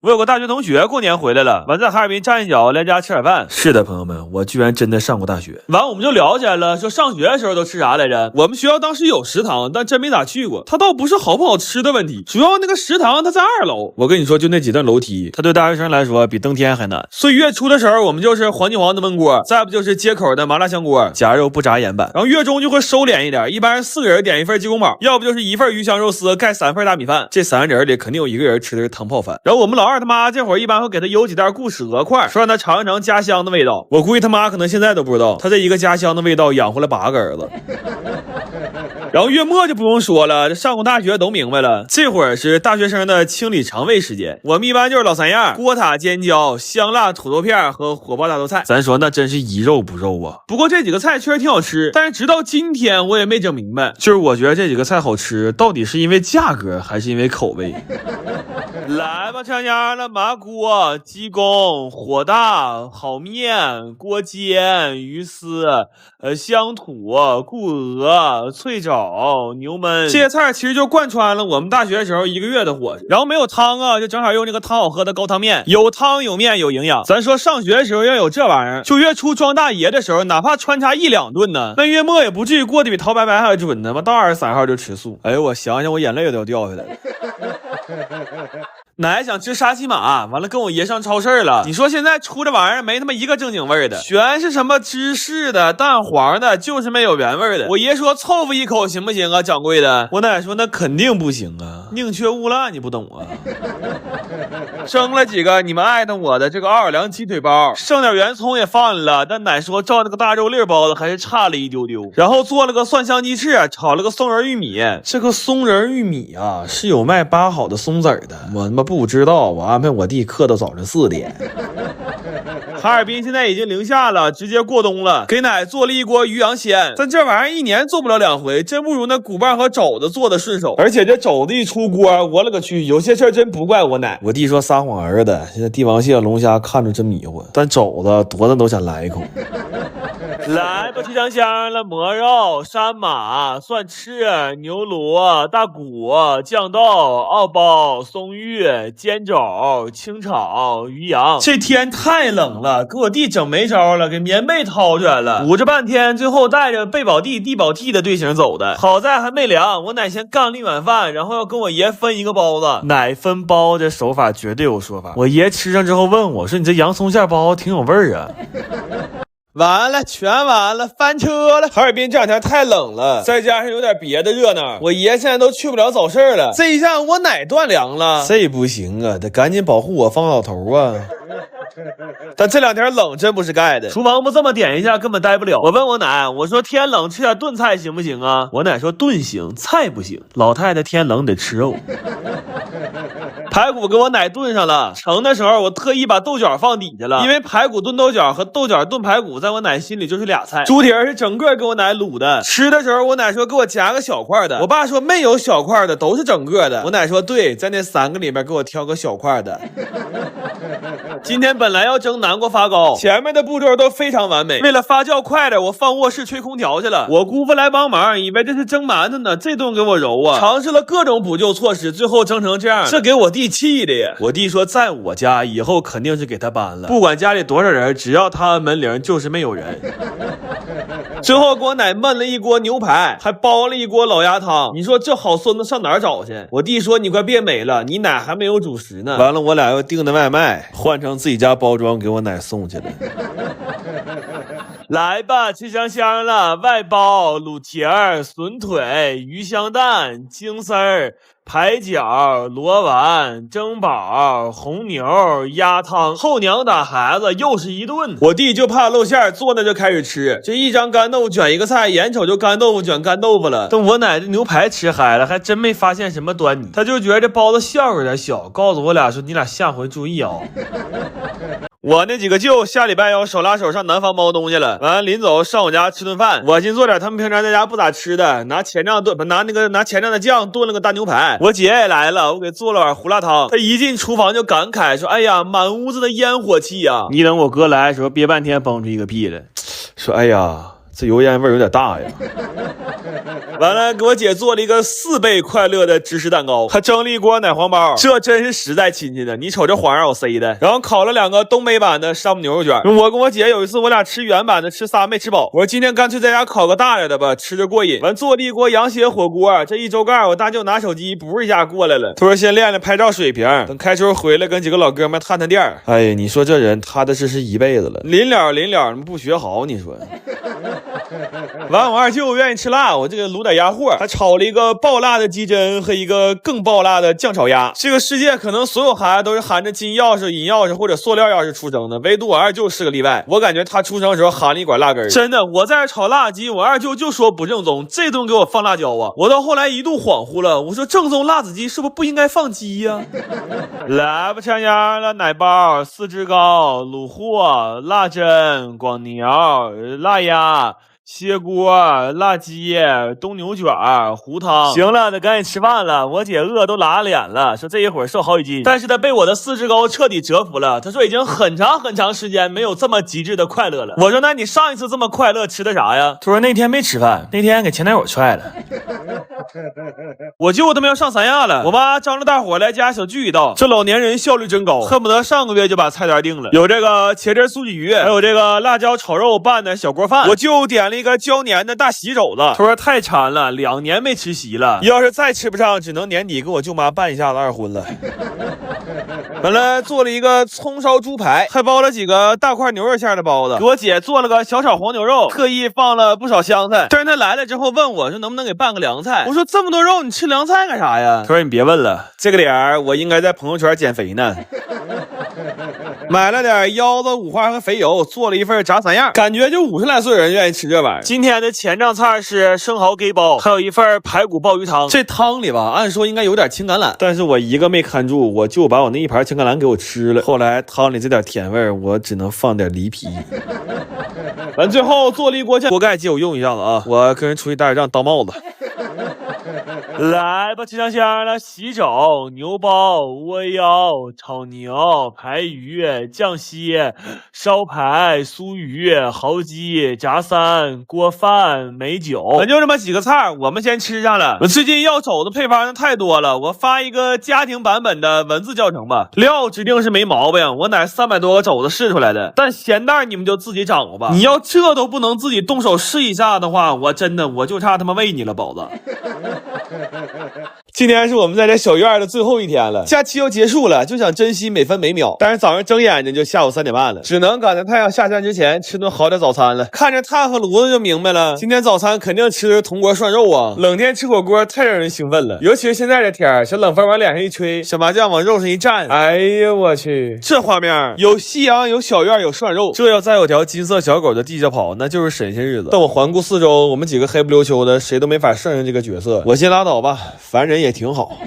我有个大学同学过年回来了，完在哈尔滨站一脚，来家吃点饭。是的，朋友们，我居然真的上过大学。完我们就聊起来了，说上学的时候都吃啥来着？我们学校当时有食堂，但真没咋去过。它倒不是好不好吃的问题，主要那个食堂它在2楼。我跟你说，就那几段楼梯，它对大学生来说比登天还难。所以月初的时候，我们就是黄金黄的焖锅，再不就是街口的麻辣香锅，夹肉不炸盐版。然后月中就会收敛一点，一般是4个人点1份鸡公煲，要不就是1份鱼香肉丝盖3份大米饭。这3人里肯定有1个人吃的是汤泡饭。然后我们老二他妈这会儿一般会给他邮几袋固始鹅块，说让他尝一尝家乡的味道。我估计他妈可能现在都不知道，他这一个家乡的味道养活了8个儿子。然后月末就不用说了，上过大学都明白了，这会儿是大学生的清理肠胃时间。我们一般就是老3样：锅塔尖椒、香辣土豆片和火爆大豆菜。咱说那真是一肉不肉啊。不过这几个菜确实挺好吃，但是直到今天我也没整明白，就是我觉得这几个菜好吃，到底是因为价格还是因为口味？来吧，全家的麻锅、鸡公、火大、好面、锅煎、鱼丝、乡土、固鹅、脆枣、牛焖，这些菜其实就贯穿了我们大学时候1个月的伙食。然后没有汤啊，就正好用这个汤好喝的高汤面，有汤有面有营养。咱说上学的时候要有这玩意儿，就月初装大爷的时候，哪怕穿插1、2顿呢，那月末也不至于过得比陶白白还准呢。到23号就吃素。哎呦，我想想我眼泪都要掉下来了。奶想吃沙琪玛，完了跟我爷上超市了。你说现在出这玩意儿没他妈一个正经味的，全是什么芝士的、蛋黄的，就是没有原味的。我爷说凑合一口行不行啊，掌柜的？我奶说那肯定不行啊，宁缺毋滥，你不懂啊。蒸了几个你们爱的我的这个奥尔良鸡腿包，剩点圆葱也放了，但奶说照那个大肉粒包子还是差了一丢丢。然后做了个蒜香鸡翅，炒了个松仁玉米。这个松仁玉米啊，是有卖扒好的松子的，我他妈不知道，我安排我弟刻到早晨4点。哈尔滨现在已经零下了，直接过冬了。给奶做了一锅鱼羊鲜，但这玩意儿1年做不了2回，真不如那骨棒和肘子做的顺手。而且这肘子一出锅，我勒个去，有些事儿真不怪我奶。我弟说撒谎儿子，现在帝王蟹、龙虾看着真迷糊，但肘子多的都想来一口。来吧，吃香香了，蘑肉、山马、蒜翅、牛螺、大骨、酱豆、奥包、松玉、煎肘、清炒、鱼羊。这天太冷了，给我弟整没招了，给棉被掏出来了，捂着半天，最后带着贝宝地、地宝娣的队形走的。好在还没凉，我奶先干了一碗饭，然后要跟我爷分一个包子。奶分包这手法绝对有说法。我爷吃上之后问我说：“你这洋葱馅包挺有味儿啊。”完了，全完了，翻车了！哈尔滨这2天太冷了，再加上有点别的热闹，我爷现在都去不了早市了。这一下我奶断粮了，这不行啊，得赶紧保护我方老头啊！但这2天冷真不是盖的，厨房不这么点一下根本待不了。我问我奶，我说天冷吃点炖菜行不行啊？我奶说炖行，菜不行。老太太天冷得吃肉。排骨给我奶炖上了，盛的时候我特意把豆角放底下了，因为排骨炖豆角和豆角炖排骨在我奶心里就是俩菜。猪蹄儿是整个给我奶卤的，吃的时候我奶说给我夹个小块的，我爸说没有小块的，都是整个的。我奶说对，在那3个里面给我挑个小块的。今天本来要蒸南瓜发糕，前面的步骤都非常完美，为了发酵快点，我放卧室吹空调去了。我姑父来帮忙，以为这是蒸馒头呢，这顿给我揉啊，尝试了各种补救措施，最后蒸成这样，这给我弟气的呀。我弟说在我家以后肯定是给他搬了，不管家里多少人，只要他按门铃就是没有人。最后给我奶焖了一锅牛排，还煲了一锅老鸭汤。你说这好孙子上哪儿找去？我弟说你快别美了，你奶还没有主食呢。完了，我俩又订的外卖，换成自己家包装给我奶送去了。来吧，吃香香了，外包卤蹄儿、笋腿、鱼香蛋、京丝儿、排饺、螺丸、蒸宝、红牛、鸭汤。后娘打孩子又是一顿。我弟就怕露馅，坐那就开始吃，这一张干豆腐卷一个菜，眼瞅就干豆腐卷干豆腐了。等我奶的牛排吃嗨了，还真没发现什么端倪，他就觉得这包子馅有点小，告诉我俩说你俩下回注意啊。我那几个舅下礼拜要手拉手上南方猫东西了，完了临走上我家吃顿饭，我寻做点他们平常在家不咋吃的，拿前账的酱炖了个大牛排。我姐也来了，我给做了碗胡辣汤。她一进厨房就感慨说：“哎呀，满屋子的烟火气啊！”你等我哥来的时候，憋半天蹦出一个屁来，说：“哎呀，这油烟味有点大呀。”完了，给我姐做了一个4倍快乐的芝士蛋糕，还蒸了一锅奶黄包，这真是实在亲戚的。你瞅这黄让我塞的，然后烤了2个东北版的沙姆牛肉卷。我跟我姐有一次，我俩吃原版的，吃仨没吃饱。我说今天干脆在家烤个大点的吧，吃着过瘾。完做了一锅羊血火锅，这一周盖我大舅拿手机补一下过来了，他说先练练拍照水平，等开春回来跟几个老哥们探探店。哎呀，你说这人踏踏实实一辈子了，临了不学好，你说。完，我二舅愿意吃辣，我这个卤点鸭货，还炒了一个爆辣的鸡胗和一个更爆辣的酱炒鸭。这个世界可能所有孩子都是含着金钥匙、银钥匙或者塑料钥匙出生的，唯独我二舅是个例外。我感觉他出生的时候含了一管辣根。真的，我在这炒辣鸡，我二舅就说不正宗，这顿给我放辣椒啊！我到后来一度恍惚了，我说正宗辣子鸡是不应该放鸡呀？来吧，全家了，奶包、4汁糕、卤货、辣胗、广牛、辣鸭。蟹锅、辣鸡、冬牛卷、糊汤。行了，得赶紧吃饭了。我姐饿都拉脸了，说这一会儿瘦好几斤，但是她被我的4汁糕彻底折服了。她说已经很长时间没有这么极致的快乐了。我说那你上一次这么快乐吃的啥呀？她说那天没吃饭，那天给前男友踹了。我舅他们要上三亚了，我妈张罗大伙来家小聚一道。这老年人效率真高，恨不得上个月就把菜单定了。有这个茄汁素鲫鱼，还有这个辣椒炒肉拌的小锅饭。我舅点了一个椒年的大席肘子，他说太馋了，2年没吃席了，要是再吃不上，只能年底给我舅妈办一下子2婚了。完了，做了一个葱烧猪排，还包了几个大块牛肉馅的包子。给我姐做了个小炒黄牛肉，特意放了不少香菜。但是她来了之后问我说能不能给办个凉菜，我说这么多肉你吃凉菜干啥呀？她说你别问了，这个脸我应该在朋友圈减肥呢。买了点腰子、五花和肥油，做了一份炸3样，感觉就50来岁人愿意吃这玩意儿。今天的前账菜是生蚝给包，还有一份排骨鲍鱼汤。这汤里吧，按说应该有点青橄榄，但是我一个没看住，我就把我那一盘青橄榄给我吃了。后来汤里这点甜味，我只能放点梨皮。完最后做了一锅酱，锅盖借我用一下子啊！我跟人出去打点仗当帽子。来吧，吃香香了，喜肘、牛包、窝腰、炒牛、排鱼、酱蟹、烧排、酥鱼、蚝鸡、炸3、锅饭、美酒，咱就这么几个菜，我们先吃上了。我最近要肘子配方太多了，我发一个家庭版本的文字教程吧。料指定是没毛病，我乃300多个肘子试出来的，但咸淡你们就自己掌握吧。你要这都不能自己动手试一下的话，我真的我就差他妈喂你了，宝子。今天是我们在这小院的最后一天了，假期要结束了，就想珍惜每分每秒。但是早上睁眼睛就下午3点半了，只能赶在太阳下山之前吃顿好点早餐了。看着炭和炉子就明白了，今天早餐肯定吃的是铜锅涮肉啊！冷天吃火锅太让人兴奋了，尤其是现在这天，小冷风往脸上一吹，小麻酱往肉上一蘸，哎呀我去，这画面有夕阳，有小院，有涮肉，这要再有条金色小狗在地下跑，那就是神仙日子。但我环顾四周，我们几个黑不溜秋的，谁都没法胜任这个角色。我先拉倒吧，凡人也挺好。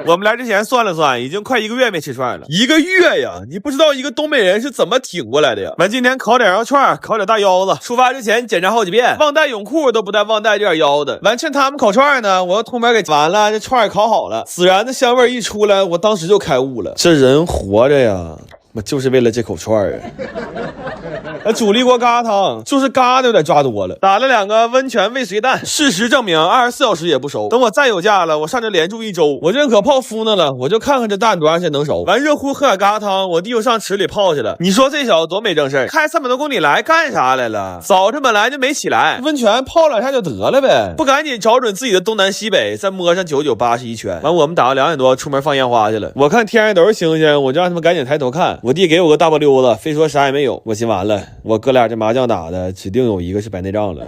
我们来之前算了算，已经快1个月没吃串了。1个月呀，你不知道一个东北人是怎么挺过来的呀。完今天烤点羊肉串，烤点大腰子，出发之前检查好几遍，忘带泳裤都不带忘带这点腰子。完趁他们烤串呢，我又通边给完了，这串也烤好了，孜然的香味一出来，我当时就开悟了，这人活着呀，我就是为了这口串啊。煮了一锅疙瘩汤，就是疙瘩有点抓多了，打了2个温泉未遂蛋。事实证明24小时也不熟，等我再有假了，我上这连住1周，我认可泡芙呢了，我就看看这蛋多长时间能熟。完热乎喝点疙瘩汤，我弟又上池里泡去了。你说这小子多没正事，开300多公里来干啥来了？早晨本来就没起来，温泉泡2下就得了呗，不赶紧找准自己的东南西北，再摸上9981圈。完我们打到2点多出门放烟花去了。我看天上都是星星，我就让他们赶紧抬头看。我弟给我个大波溜子，非说啥也没有。我寻完了，我哥俩这麻将打的指定有一个是白内障了。